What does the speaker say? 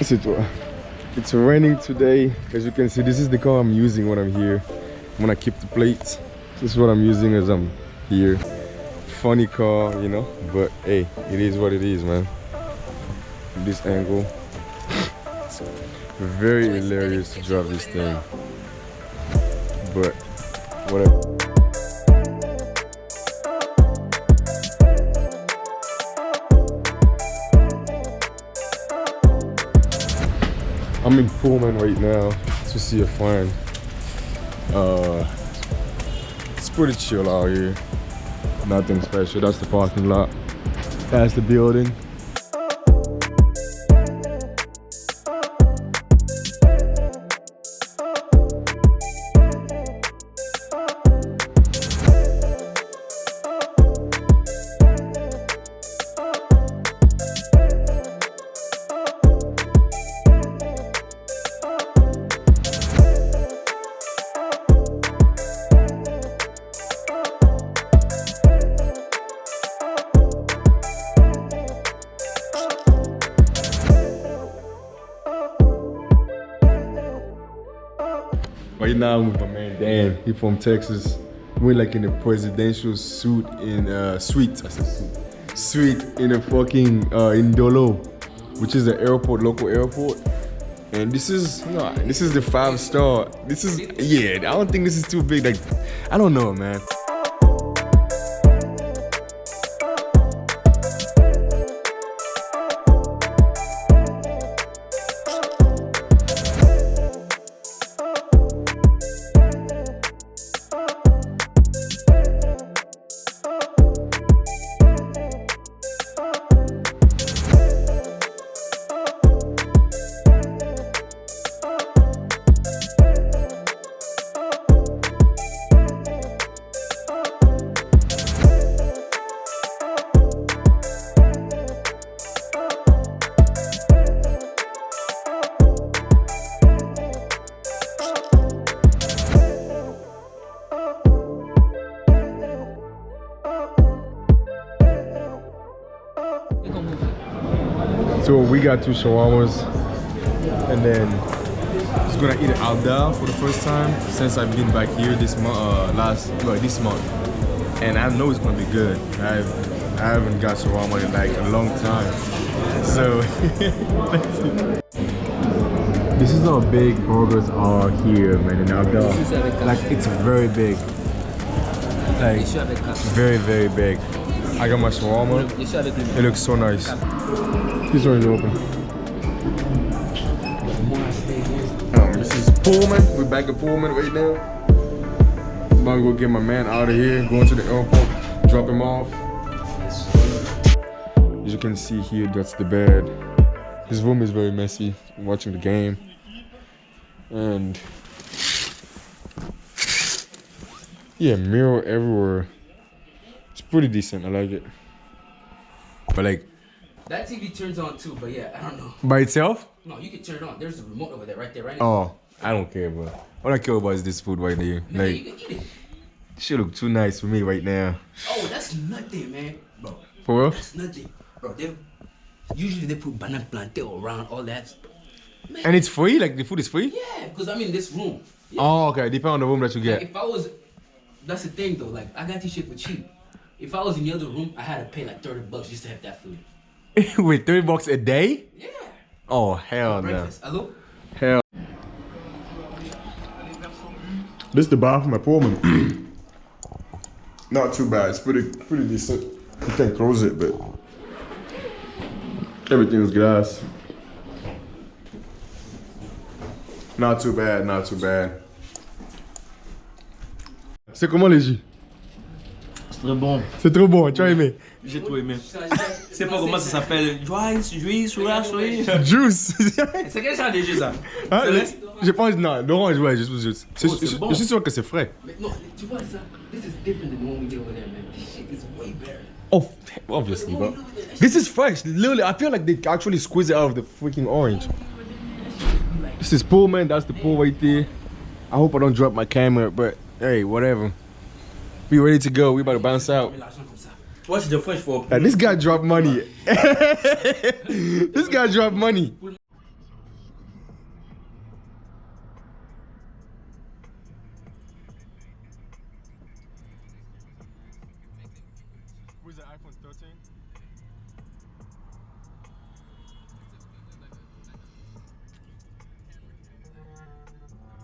C'est toi. It's raining today. As you can see, this is the car I'm using when I'm here. When I keep the plates, this is what I'm using as I'm here. Funny car, you know, but hey, it is what it is, man. This angle, it's very hilarious to drive this thing, but whatever. I'm in Pullman right now to see a friend. It's pretty chill out here. Nothing special. That's the parking lot. That's the building. Right now I'm with my man Dan. He from Texas. We're like in a presidential suite in suite. I said suite. Suite in a fucking in Dolo, which is the airport, local airport. And this is the 5-star. This is I don't think this is too big. Like I don't know, man. So we got 2 shawarmas, and then just gonna eat an ALDAR for the first time since I've been back here this month, this month, and I know it's gonna be good. I haven't got shawarma in like a long time, so this is how big burgers are here, man. In ALDAR, like it's very big, like very big. I got my shawarma. It looks so nice. This one is open. This is Pullman. We're back at Pullman right now. I'm about to go get my man out of here, going to the airport, drop him off. As you can see here, that's the bed. This room is very messy. I'm watching the game. And yeah, mirror everywhere. It's pretty decent. I like it. But like, that TV turns on too, but yeah, I don't know. by itself? No, you can turn it on. There's a remote over there, right now. Oh, I don't care, bro. All I care about is this food right here. Man, like, you can eat it. Shit look too nice for me right now. Oh, that's nothing, man, bro. For real? That's nothing, bro. Usually they put banana plantain around all that. Man. And it's free? Like the food is free? Yeah, because I'm in this room. Yeah. Oh, okay. Depending on the room that you get. Like, if I was, that's the thing though. Like I got this shit for cheap. If I was in the other room, I had to pay like $30 just to have that food. Wait, $30 a day? Yeah. Oh hell no. Breakfast. Hello? Hell. This is the bathroom at Pullman. Not too bad. It's pretty decent. You can close it, but everything is glass. Not too bad. Not too bad. C'est comment les jus? C'est très bon. C'est trop bon. Tu as aimé? J'ai tout aimé. Je sais pas comment ça s'appelle. Juice. Juice. C'est quel genre de jus ça? Hein? Je pense, non, l'orange, ouais, juste. Bon. Je suis sûr que c'est frais. Mais non, tu vois ça? This is different than the one we get over there, man. This shit is way better. Oh, obviously, bro. This is fresh. Literally, I feel like they actually squeeze it out of the freaking orange. This is Pullman. That's the pool right there. I hope I don't drop my camera, but hey, whatever. We ready to go. We about to bounce out. What's the French for? This guy dropped money. This guy dropped money. Was the iPhone 13?